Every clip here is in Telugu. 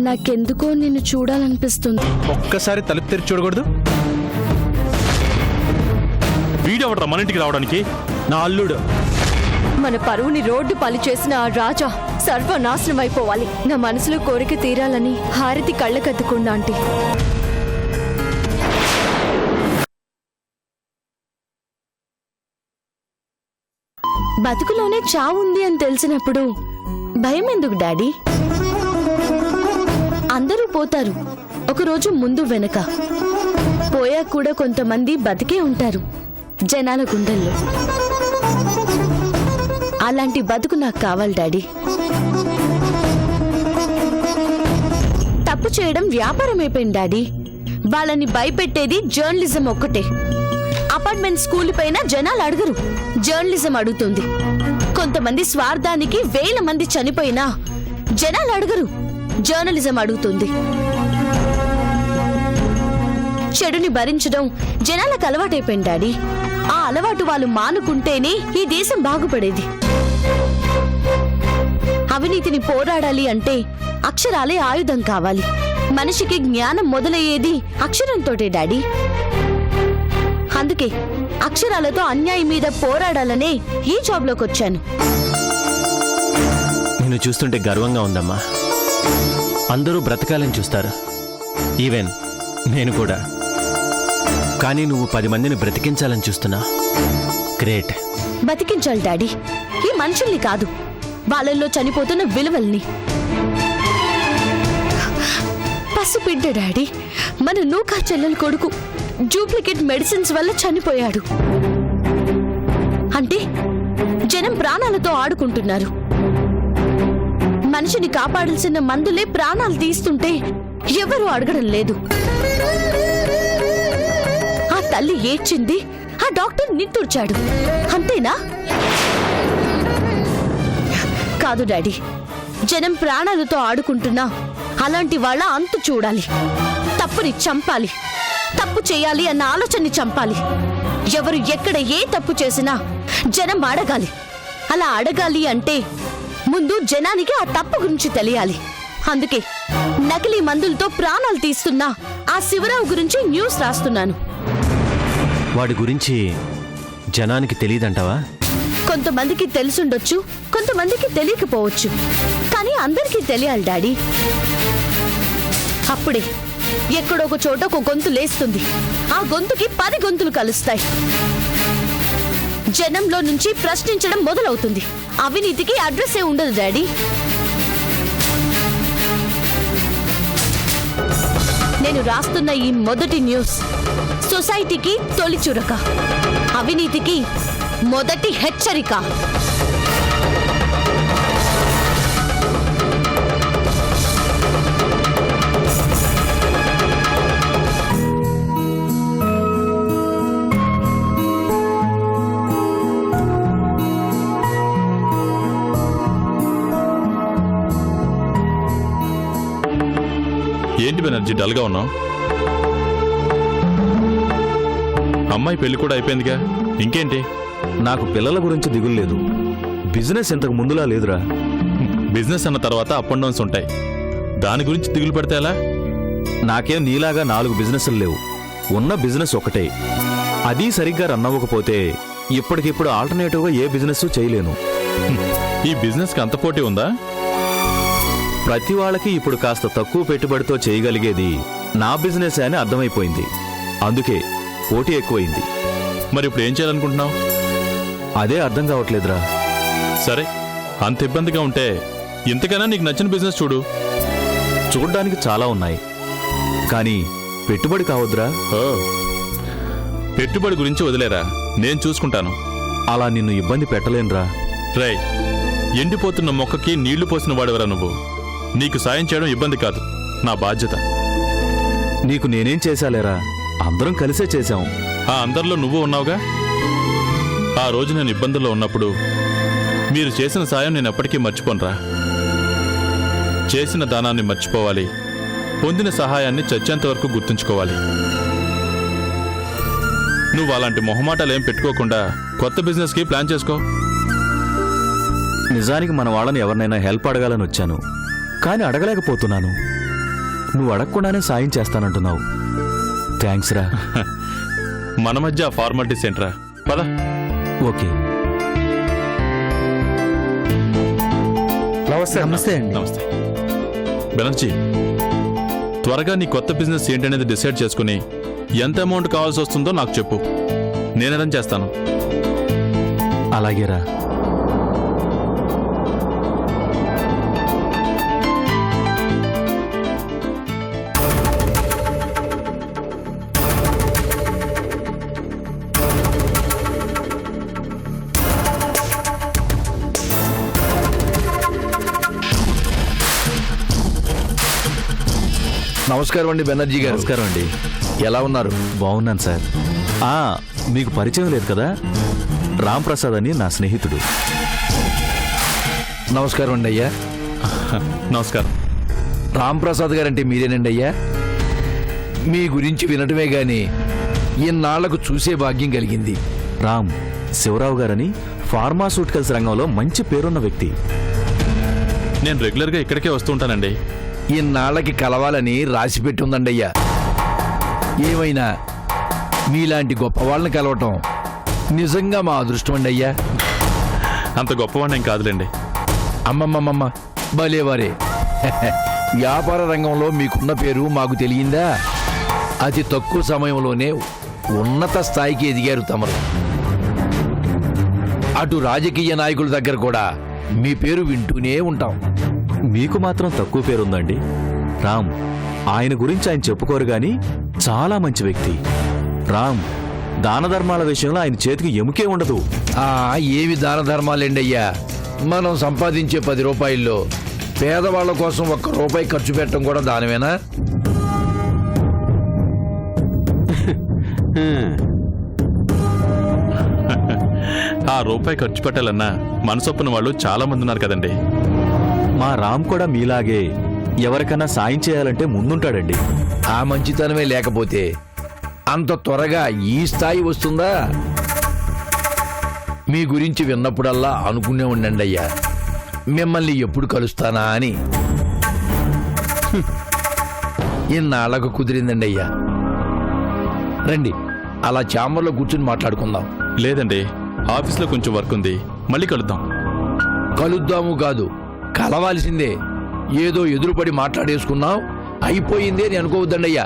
నాకెందుకో నిన్ను చూడాలనిపిస్తుంది. ఒక్కసారి తలుపు తెరిచి చూడకూడదు? వీడెవడ్రా మన ఇంటికి రావడానికి? నా అల్లుడు. మన పరువుని రోడ్డు పాలు చేసిన ఆ రాజా సర్వనాశనం అయిపోవాలి. నా మనసులో కోరిక తీరాలని హారతి కళ్ళకద్దుకున్నా ఆంటీ. బతుకులోనే చావుంది అని తెలిసినప్పుడు భయం ఎందుకు డాడీ? అందరూ పోతారు, ఒకరోజు ముందు వెనక. పోయా కూడా కొంతమంది బతికే ఉంటారు జనాల గుండెల్లో. అలాంటి బతుకు నాకు కావాలి డాడీ. తప్పు చేయడం వ్యాపారం అయిపోయింది డాడీ. వాళ్ళని భయపెట్టేది జర్నలిజం ఒక్కటే. అపార్ట్మెంట్ స్కూల్ పైన జనాలు అడగరు, జర్నలిజం అడుగుతుంది. కొంతమంది స్వార్థానికి 1000 మంది చనిపోయినా జనాలు అడగరు, జర్నలిజం అడుగుతుంది. చెడుని భరించడం జనాలకు అలవాటైపోయింది డాడీ. ఆ అలవాటు వాళ్ళు మానుకుంటేనే ఈ దేశం బాగుపడేది. అవినీతిని పోరాడాలి అంటే అక్షరాలే ఆయుధం కావాలి. మనిషికి జ్ఞానం మొదలయ్యేది అక్షరంతోటే డాడీ. అందుకే అక్షరాలతో అన్యాయం మీద పోరాడాలనే ఈ జాబ్లోకి వచ్చాను. నిన్ను చూస్తుంటే గర్వంగా ఉందమ్మా. అందరూ బ్రతకాలని చూస్తారు, ఈవెన్ నేను కూడా. కానీ నువ్వు 10 మందిని బ్రతికించాలని చూస్తున్నా. గ్రేట్. బతికించాలి డాడీ, ఈ మనుషుల్ని కాదు, వాళ్ళల్లో చనిపోతున్న విలువల్ని. పసిబిడ్డ డాడీ, మన నూకా చెల్లెల కొడుకు డూప్లికేట్ మెడిసిన్స్ వల్ల చనిపోయాడు. అంటే జనం ప్రాణాలతో ఆడుకుంటున్నారు. మనిషిని కాపాడాల్సిన మందులే ప్రాణాలు తీస్తుంటే ఎవరూ అడగడం లేదు. ఆ తల్లి ఏడ్చింది, ఆ డాక్టర్ నిట్టూర్చాడు, అంతేనా? కాదు డాడీ, జనం ప్రాణాలతో ఆడుకుంటున్నా అలాంటి వాళ్ళ అంతు చూడాలి. తప్పుని చంపాలి, తప్పు చేయాలి అన్న ఆలోచనని చంపాలి. ఎవరు ఎక్కడ ఏ తప్పు చేసినా జనం అడగాలి. అలా అడగాలి అంటే ముందు జనానికి ఆ తప్పు గురించి తెలియాలి. అందుకే నకిలీ మందులతో ప్రాణాలు తీస్తున్నా ఆ శివరావు గురించి న్యూస్ రాస్తున్నాను. వాడి గురించి జనానికి తెలియదంటావా? కొంతమందికి తెలిసుండొచ్చు, కొంతమందికి తెలియకపోవచ్చు, కానీ అందరికీ తెలియాలి డాడీ. అప్పుడే ఎక్కడో ఒక చోట ఒక గొంతు లేస్తుంది, ఆ గొంతుకి 10 గొంతులు కలుస్తాయి. జనంలో నుంచి ప్రశ్నించడం మొదలవుతుంది. అవినీతికి అడ్రస్సే ఉండదు డాడీ. నేను రాస్తున్న ఈ మొదటి న్యూస్ సొసైటీకి తొలి చురక, అవినీతికి మొదటి హెచ్చరిక. ఏంటి బెనర్జీ డల్గా ఉన్నావు? అమ్మాయి పెళ్లి కూడా అయిపోయిందిగా, ఇంకేంటి? నాకు పిల్లల గురించి దిగులు లేదు. బిజినెస్ ఇంతకు ముందులా లేదురా. బిజినెస్ అన్న తర్వాత అప్ అండ్ డౌన్స్ ఉంటాయి, దాని గురించి దిగులు పడితే ఎలా? నాకేం నీలాగా 4 బిజినెస్లు లేవు. ఉన్న బిజినెస్ ఒకటే, అది సరిగ్గా రన్ అవ్వకపోతే ఇప్పటికిప్పుడు ఆల్టర్నేటివ్గా ఏ బిజినెస్ చేయలేను. ఈ బిజినెస్కి అంత పోటీ ఉందా? ప్రతి వాళ్ళకి ఇప్పుడు కాస్త తక్కువ పెట్టుబడితో చేయగలిగేది నా బిజినెస్ అని అర్థమైపోయింది. అందుకే పోటీ ఎక్కువైంది. మరి ఇప్పుడు ఏం చేయాలనుకుంటున్నావు? అదే అర్థం కావట్లేదురా. సరే, అంత ఇబ్బందిగా ఉంటే ఇంతకైనా నీకు నచ్చిన బిజినెస్ చూడు. చూడ్డానికి చాలా ఉన్నాయి, కానీ పెట్టుబడి కావద్దురా. ఓ, పెట్టుబడి గురించి వదిలేరా, నేను చూసుకుంటాను. అలా నిన్ను ఇబ్బంది పెట్టలేనురా. రే, ఎండిపోతున్న మొక్కకి నీళ్లు పోసిన వాడెవరా నువ్వు? నీకు సాయం చేయడం ఇబ్బంది కాదు, నా బాధ్యత. నీకు నేనేం చేశాలేరా, అందరం కలిసే చేశాం. ఆ అందరిలో నువ్వు ఉన్నావుగా. ఆ రోజు నేను ఇబ్బందుల్లో ఉన్నప్పుడు మీరు చేసిన సాయం నేను ఎప్పటికీ మర్చిపోనురా. చేసిన దానాన్ని మర్చిపోవాలి, పొందిన సహాయాన్ని చచ్చేంత వరకు గుర్తుంచుకోవాలి. నువ్వు అలాంటి మొహమాటాలేం పెట్టుకోకుండా కొత్త బిజినెస్కి ప్లాన్ చేసుకో. నిజానికి మన వాళ్ళని ఎవరినైనా హెల్ప్ అడగాలని వచ్చాను, కానీ అడగలేకపోతున్నాను. నువ్వు అడగకుండానే సాయం చేస్తానంటున్నావు. థ్యాంక్స్ రా. మన మధ్య ఆ ఫార్మాలిటీస్ ఏంట్రా, పద. ఓకే. నమస్తే అండి. నమస్తే బెనర్జీ. త్వరగా నీ కొత్త బిజినెస్ ఏంటనేది డిసైడ్ చేసుకుని ఎంత అమౌంట్ కావాల్సి వస్తుందో నాకు చెప్పు, నేను అరేంజ్ చేస్తాను. అలాగేరా. నమస్కారం అండి బెనర్జీ గారు. నమస్కారం అండి. ఎలా ఉన్నారు? బాగున్నాను సార్. మీకు పరిచయం లేదు కదా, రామ్ ప్రసాద్ అని నా స్నేహితుడు. నమస్కారం అండి అయ్యా. నమస్కారం. రామ్ ప్రసాద్ గారంటే మీరేనండి అయ్యా? మీ గురించి వినటమే గాని ఇన్నాళ్లకు చూసే భాగ్యం కలిగింది. రామ్ శివరావు గారని ఫార్మాస్యూటికల్స్ రంగంలో మంచి పేరున్న వ్యక్తి. నేను రెగ్యులర్గా ఇక్కడికే వస్తూ ఉంటానండి. ఇన్నాళ్లకి కలవాలని రాసి పెట్టి ఉందండి అయ్యా. ఏమైనా మీలాంటి గొప్ప వాళ్ళని కలవటం నిజంగా మా అదృష్టం అండి అయ్యా. అంత గొప్పవాడిని ఏం కాదులేండి. అమ్మమ్మమ్మమ్మ భలేవారే. వ్యాపార రంగంలో మీకున్న పేరు మాకు తెలియందా? అతి తక్కువ సమయంలోనే ఉన్నత స్థాయికి ఎదిగారు తమరు. అటు రాజకీయ నాయకుల దగ్గర కూడా మీ పేరు వింటూనే ఉంటాం. మీకు మాత్రం తక్కువ పేరుందండి. రామ్ ఆయన గురించి ఆయన చెప్పుకోరు గాని చాలా మంచి వ్యక్తి. రామ్ దాన ధర్మాల విషయంలో ఆయన చేతికి ఎముకే ఉండదు. ఏవి దాన ధర్మాలేండి అయ్యా? మనం సంపాదించే 10 రూపాయల్లో పేదవాళ్ల కోసం 1 రూపాయి ఖర్చు పెట్టడం కూడా దానమేనా? ఆ రూపాయి ఖర్చు పెట్టాలన్నా మనసొప్పున వాళ్ళు చాలా మంది ఉన్నారు కదండి. మా రామ్ కూడా మీలాగే ఎవరికైనా సాయం చేయాలంటే ముందుంటాడండి. ఆ మంచితనమే లేకపోతే అంత త్వరగా ఈ స్థాయి వస్తుందా? మీ గురించి విన్నప్పుడల్లా అనుకునే ఉండండి అయ్యా, మిమ్మల్ని ఎప్పుడు కలుస్తానా అని. ఇన్నాళ్లకు కుదిరిందండి అయ్యా. రండి, అలా ఛాంబర్లో కూర్చుని మాట్లాడుకుందాం. లేదండి, ఆఫీస్లో కొంచెం వర్క్ ఉంది, మళ్ళీ కలుద్దాం. కలుద్దాము కాదు, కలవాల్సిందే. ఏదో ఎదురుపడి మాట్లాడేసుకున్నాం, అయిపోయిందే అని అనుకోవద్దండి అయ్యా.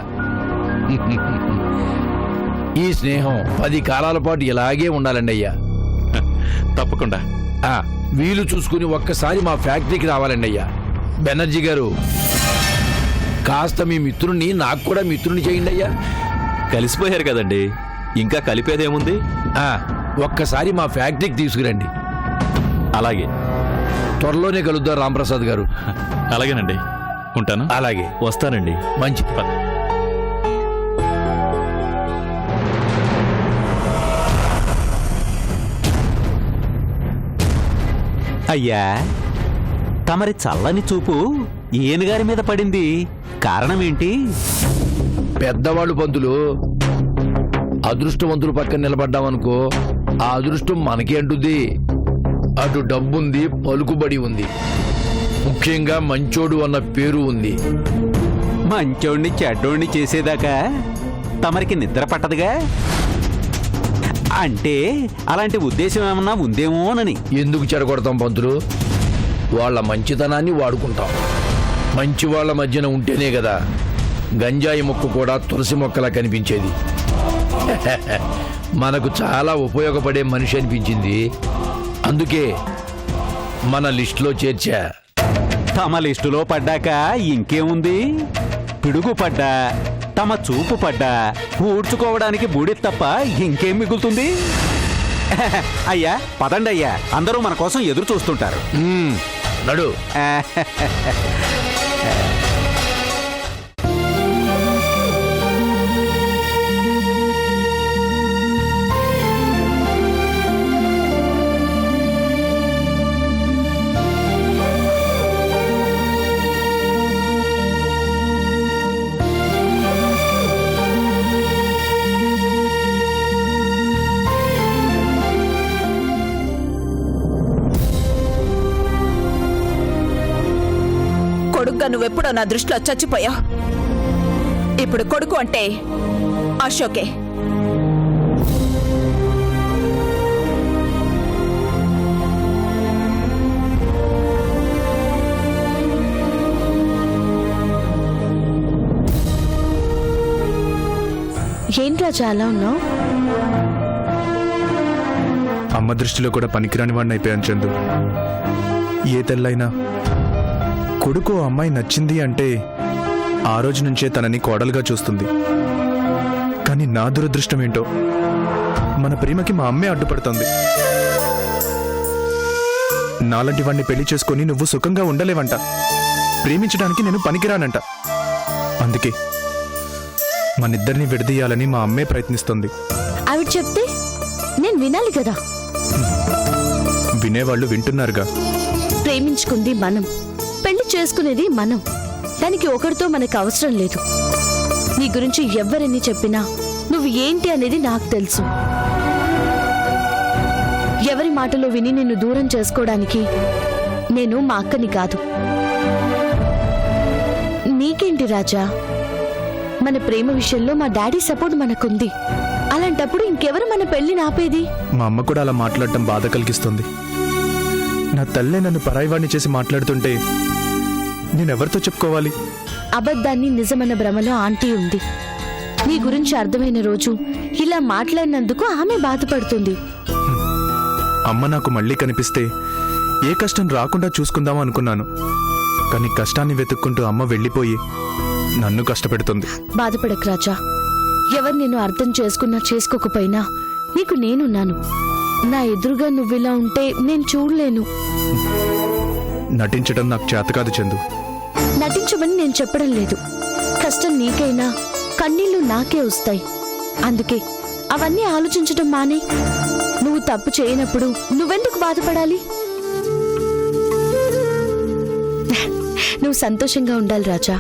ఈ స్నేహం 10 కాలాల పాటు ఇలాగే ఉండాలండి అయ్యా. తప్పకుండా. వీలు చూసుకుని ఒక్కసారి మా ఫ్యాక్టరీకి రావాలండి అయ్యా. బెనర్జీ గారు, కాస్త మీ మిత్రుణ్ణి నాకు కూడా మిత్రుని చేయండి అయ్యా. కలిసిపోయారు కదండి, ఇంకా కలిపేదేముంది? ఒక్కసారి మా ఫ్యాక్టరీకి తీసుకురండి. అలాగే. త్వరలోనే కలుద్దాం రాంప్రసాద్ గారు. అలాగేనండి, ఉంటాను. అలాగే, వస్తానండి. మంచిది. అయ్యా, తమరి చల్లని చూపు ఈయనగారి మీద పడింది, కారణమేంటి? పెద్దవాళ్ళు పంతులు, అదృష్టవంతులు పక్కన నిలబడ్డామనుకో, ఆ అదృష్టం మనకే అంటుంది. అటు డబ్బుంది, పలుకుబడి ఉంది, ముఖ్యంగా మంచోడు అన్న పేరు ఉంది. మంచోడిని చెడ్డోడిని చేసేదాకా తమరికి నిద్ర పట్టదుగా? అంటే అలాంటి ఉద్దేశం ఏమన్నా ఉందేమోనని. ఎందుకు చెడగొడతాం పంతులు? వాళ్ళ మంచితనాన్ని వాడుకుంటాం. మంచి వాళ్ళ మధ్యన ఉంటేనే కదా గంజాయి మొక్క కూడా తులసి మొక్కలా కనిపించేది. మనకు చాలా ఉపయోగపడే మనిషి అనిపించింది, అందుకే మన లిస్టులో చేర్చా. తమ లిస్టులో పడ్డాక ఇంకేముంది? పిడుగు పడ్డా, తమ చూపు పడ్డా ఊడ్చుకోవడానికి బూడి తప్ప ఇంకేం మిగులుతుంది? అయ్యా పదండి అయ్యా, అందరూ మన కోసం ఎదురు చూస్తుంటారు. నడు. నువ్వెప్పుడో నా దృష్టిలో చచ్చిపోయావు. ఇప్పుడు కొడుకు అంటే అశోకే. ఏంట్రా చాలా ఉన్నావు? అమ్మ దృష్టిలో కూడా పనికిరాని వాడిని అయిపోయాను చందు. ఏ తెల్లైనా కొడుకు అమ్మాయి నచ్చింది అంటే ఆ రోజు నుంచే తనని కోడలుగా చూస్తుంది. కానీ నా దురదృష్టం ఏంటో మన ప్రేమకి మా అమ్మే అడ్డుపడుతుంది. నాలాంటి వాడిని పెళ్లి చేసుకొని నువ్వు సుఖంగా ఉండలేవంట. ప్రేమించడానికి నేను పనికిరానంట. అందుకే మనిద్దరిని విడదీయాలని మా అమ్మే ప్రయత్నిస్తుంది. ఆవిడ చెప్తే నేను వినాలి కదా. వినేవాళ్ళు వింటున్నారుగా. ప్రేమించుకుంది మనం, పెళ్లి చేసుకునేది మనం. దానికి ఒకరితో మనకు అవసరం లేదు. నీ గురించి ఎవ్వరెన్ని చెప్పినా నువ్వు ఏంటి అనేది నాకు తెలుసు. ఎవరి మాటలో విని నిన్ను దూరం చేసుకోవడానికి నేను మా అక్కని కాదు. నీకేంటి రాజా, మన ప్రేమ విషయంలో మా డాడీ సపోర్ట్ మనకుంది. అలాంటప్పుడు ఇంకెవరు మన పెళ్లి నాపేది? మా అమ్మ కూడా అలా మాట్లాడటం బాధ కలిగిస్తుంది. నా తల్లే నన్ను పరాయివాణ్ణి చేసి మాట్లాడుతుంటే నేనెవరితో చెప్పుకోవాలి? అబద్ధాన్ని నిజమన్న భ్రమలో ఆంటీ ఉంది. నీ గురించి అర్థమైన రోజు ఇలా మాట్లాడినందుకు ఆమె బాధపడుతుంది. అమ్మ నాకు మళ్ళీ కనిపిస్తే ఏ కష్టం రాకుండా చూసుకుందాం అనుకున్నాను. కానీ కష్టాన్ని వెతుక్కుంటూ అమ్మ వెళ్ళిపోయి నన్ను కష్టపెడుతుంది. బాధపడకు రాజా. ఎవరు నిన్ను అర్థం చేసుకున్నా చేసుకోకపోయినా నీకు నేనున్నాను. నా ఎదురుగా నువ్విలా ఉంటే నేను చూడలేను. నటించడం నాకు చేత కాదు చందు. నటించమని నేను చెప్పడం లేదు. కష్టం నీకైనా కన్నీళ్లు నాకే వస్తాయి. అందుకే అవన్నీ ఆలోచించడం మానే. నువ్వు తప్పు చేయనప్పుడు నువ్వెందుకు బాధపడాలి? నువ్వు సంతోషంగా ఉండాలి రాజా.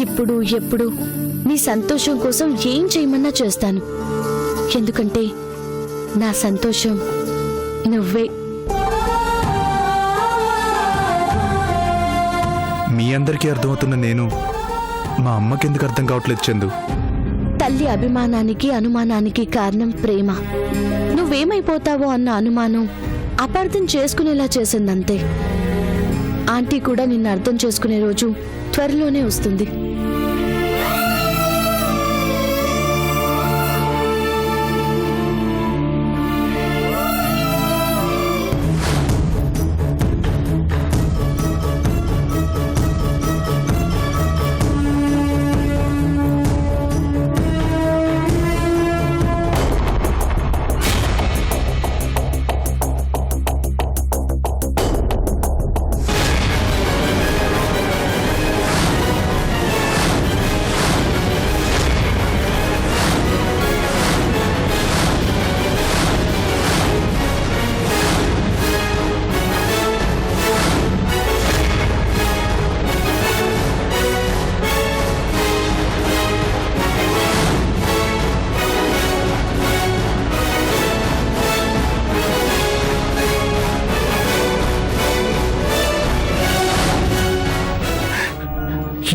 ఇప్పుడు ఎప్పుడు నీ సంతోషం కోసం ఏం చేయమన్నా చేస్తాను. ఎందుకంటే నా సంతోషం నువ్వే. మీ అందరికీ అర్థమవుతున్న నేను మా అమ్మకెందుకు అర్థం కావట్లేదు చందు? తల్లి అభిమానానికి అనుమానానికి కారణం ప్రేమ. నువ్వేమైపోతావో అన్న అనుమానం అపార్థం చేసుకునేలా చేసిందంతే. ఆంటీ కూడా నిన్ను అర్థం చేసుకునే రోజు త్వరలోనే వస్తుంది.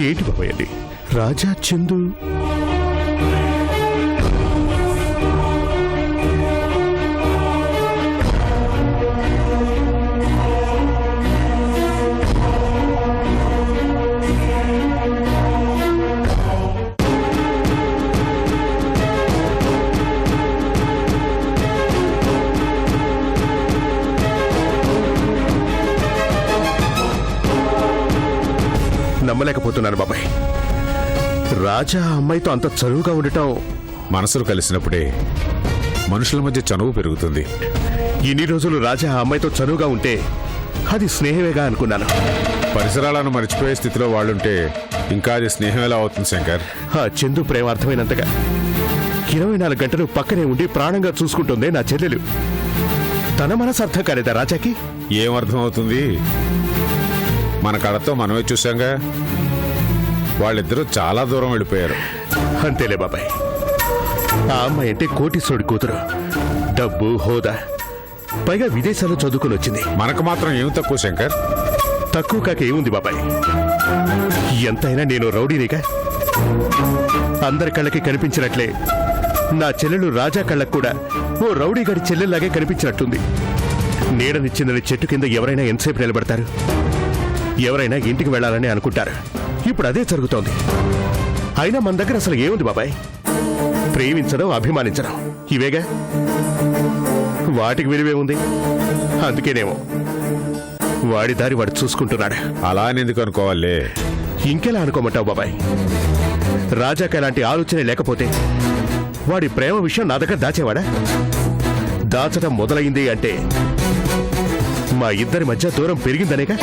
ఏంటి బాబాయ్ అది? రాజా చందు నమ్మలేకపోతున్నాను బాబాయ్. రాజా అమ్మాయితో అంత చనువుగా ఉండటం. మనసులు కలిసినప్పుడే మనుషుల మధ్య చనువు పెరుగుతుంది. ఇన్ని రోజులు రాజా అమ్మాయితో చనువుగా ఉంటే అది స్నేహమేగా అనుకున్నాను. పరిసరాలను మర్చిపోయే స్థితిలో వాళ్ళుంటే ఇంకా అది స్నేహం ఎలా అవుతుంది శంకర్? ఆ చందు ప్రేమ అర్థమైనంతగా 24 గంటలు పక్కనే ఉండి ప్రాణంగా చూసుకుంటుందే నా చెల్లెలు. తన మనసు అర్థం కాలేదా రాజాకి? ఏమర్థం అవుతుంది? మన కళతో మనమే చూశాంగా. వాళ్ళిద్దరూ చాలా దూరం వెళ్ళిపోయారు. అంతేలే బాబాయ్. ఆ అమ్మాయి అంటే కోటీశ్వరుడి కూతురు. డబ్బు, హోదా పైగా విదేశాల్లో చదువుకుని వచ్చింది. మనకు మాత్రం ఏం తక్కువ శంకర్? తక్కువ కాక ఏముంది బాబాయ్? ఎంతైనా నేను రౌడీనిగా. అందరి కళ్ళకి కనిపించినట్లే నా చెల్లెలు రాజా కళ్ళకు కూడా ఓ రౌడీ గారి చెల్లెల్లాగే కనిపించినట్టుంది. నీడనిచ్చిందని చెట్టు కింద ఎవరైనా ఎంతసేపు నిలబడతారు? ఎవరైనా ఇంటికి వెళ్ళాలని అనుకుంటారు. ఇప్పుడు అదే జరుగుతోంది. అయినా మన దగ్గర అసలు ఏముంది బాబాయ్? ప్రేమించడం, అభిమానించడం ఇవేగా. వాటికి విలువే ఉంది. అందుకేనేమో వాడి దారి వాడు చూసుకుంటున్నాడు. అలా అని ఎందుకు అనుకోవాలి? ఇంకెలా అనుకోమంటావు బాబాయ్? రాజాకి అలాంటి ఆలోచన లేకపోతే వాడి ప్రేమ విషయం నా దగ్గర దాచేవాడా? దాచడం మొదలైంది అంటే మా ఇద్దరి మధ్య దూరం పెరిగిందనేగా.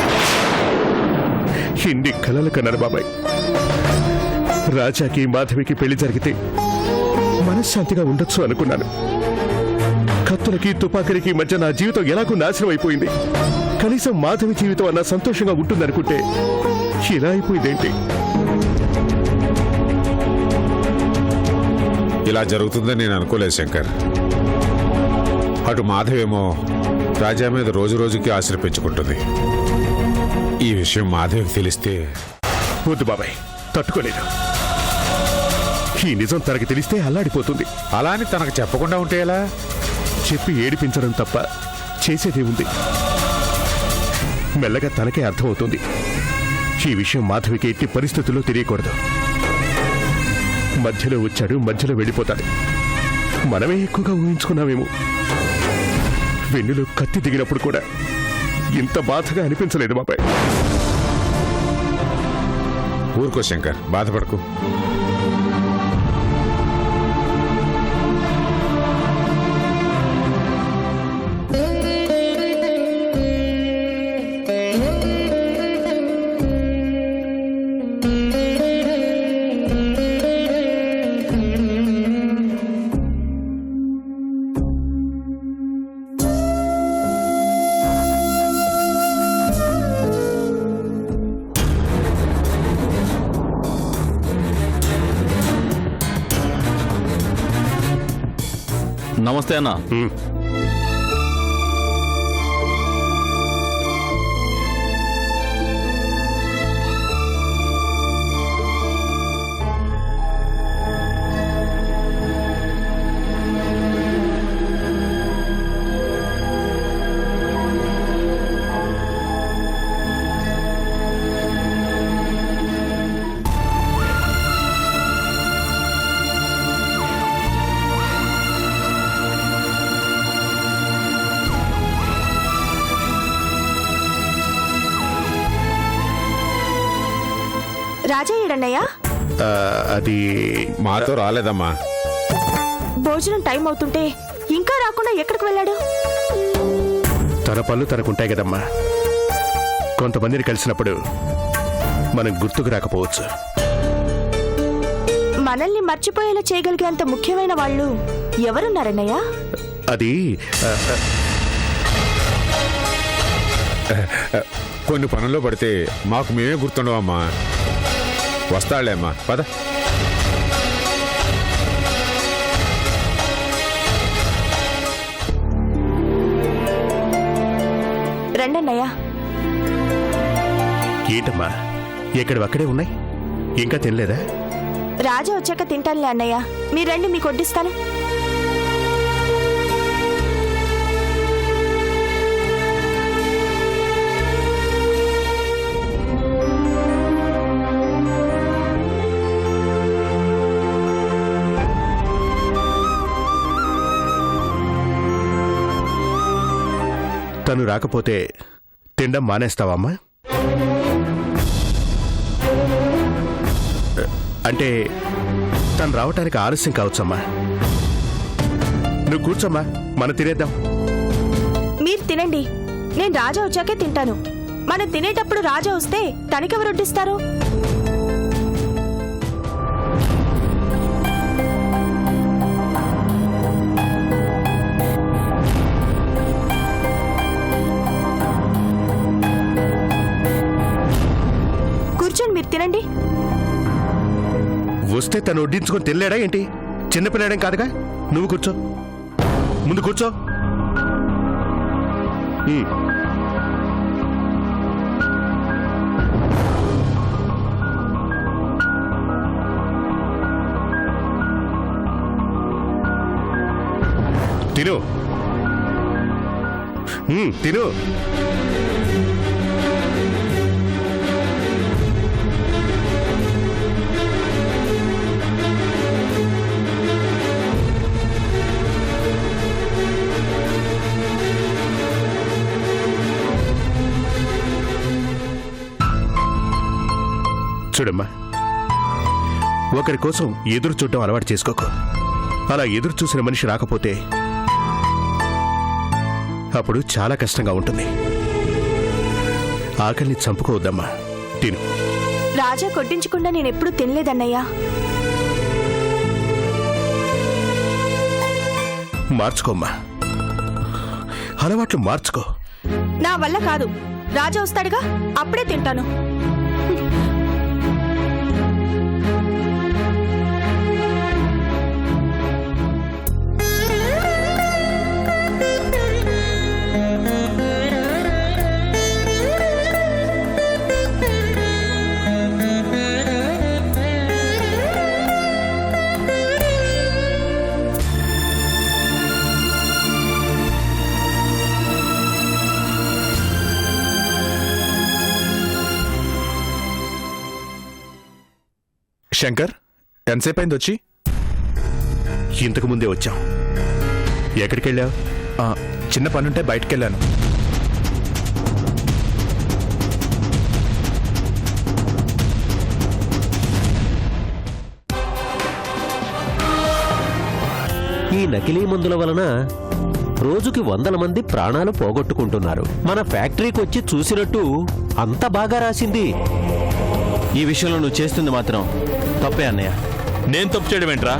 ఇన్ని కలలు కన్నారు బాబాయ్. రాజాకి మాధవికి పెళ్లి జరిగితే మనశ్శాంతిగా ఉండొచ్చు అనుకున్నాను. కత్తులకి తుపాకీలకి మధ్య నా జీవితం ఎలాగూ నాశనం అయిపోయింది. కనీసం మాధవి జీవితం అన్న సంతోషంగా ఉంటుందనుకుంటే ఇలా అయిపోయిందేంటి? ఇలా జరుగుతుందని నేను అనుకోలేదు శంకర్. అటు మాధవేమో రాజా మీద రోజు రోజుకి ఆశలు పెంచుకుంటుంది. ఈ విషయం మాధవికి తెలిస్తే వద్దు బాబాయ్, తట్టుకోలేదు. ఈ నిజం తనకి తెలిస్తే అల్లాడిపోతుంది. అలా అని తనకు చెప్పకుండా ఉంటే ఎలా? చెప్పి ఏడిపించడం తప్ప చేసేదే ఉంది. మెల్లగా తనకే అర్థమవుతుంది. ఈ విషయం మాధవికి ఎట్టి పరిస్థితుల్లో తెలియకూడదు. మధ్యలో వచ్చాడు, మధ్యలో వెళ్ళిపోతాడు. మనమే ఎక్కువగా ఊహించుకున్నామేమో. వెన్నులో కత్తి దిగినప్పుడు కూడా ఇంత బాధగా అనిపించలేదు బాబాయ్. ఊరుకో శంకర్, బాధపడకు. నమస్తే అన్న. రాజా ఏడన్నయ్యా? అది మాతో రాలేదమ్మా. భోజనం టైం అవుతుంటే ఇంకా రాకుండా ఎక్కడికి వెళ్ళాడు? తన పనులు తనకుంటాయి కదమ్మా. కొంతమందిని కలిసినప్పుడు మనం గుర్తుకు రాకపోవచ్చు. మనల్ని మర్చిపోయేలా చేయగలిగేంత ముఖ్యమైన వాళ్ళు ఎవరున్నారన్నయ్యా? అది కొన్ని పనుల్లో పడితే మాకు మేమే గుర్తుండవమ్మా. వస్తాళ్లే అమ్మా, పద. రండన్నయ్యా. ఏంటమ్మా ఎక్కడి అక్కడే ఉన్నాయి? ఇంకా తినలేదా? రాజా వచ్చాక తింటానులే అన్నయ్య. మీరు రండి, మీకు వడ్డిస్తాను. తను రాకపోతే తినడం మానేస్తావమ్మా? అంటే తను రావటానికి ఆలస్యం కావచ్చమ్మా. నువ్వు కూర్చోమ్మా, మనం తినేద్దాం. మీరు తినండి, నేను రాజా వచ్చాకే తింటాను. మనం తినేటప్పుడు రాజా వస్తే తనకెవరు వడ్డిస్తారు? కూర్చోండి, మీరు తినండి. వస్తే తను వడ్డించుకొని తినలేడా ఏంటి? చిన్నపిల్లాడేం కాదుగా. నువ్వు కూర్చో, ముందు కూర్చో. తిను తిను. చూడమ్మా, ఒకరి కోసం ఎదురు చూడటం అలవాటు చేసుకోకు. అలా ఎదురు చూసిన మనిషి రాకపోతే అప్పుడు చాలా కష్టంగా ఉంటుంది. ఆకలిని చంపుకోవద్దమ్మా, తిను. రాజా కొట్టించకుండా నేనెప్పుడు తినలేదన్నయ్యా. మార్చుకోమ్మా, అలవాట్లు మార్చుకో. నా వల్ల కాదు. రాజా వస్తాడుగా, అప్పుడే తింటాను. శంకర్, ఎంతసేపు అయింది వచ్చి? ఇంతకు ముందే వచ్చాం. ఎక్కడికి వెళ్ళావు? చిన్న పనుంటే బయటకెళ్ళాను. ఈ నకిలీ మందుల వలన రోజుకి 100 మంది ప్రాణాలు పోగొట్టుకుంటున్నారు. మన ఫ్యాక్టరీకి వచ్చి చూసినట్టు అంత బాగా రాసింది. ఈ విషయంలో నువ్వు చేస్తుంది మాత్రం తప్పే అన్నయ్య. నేను తప్పు చేయడం ఏంట్రా?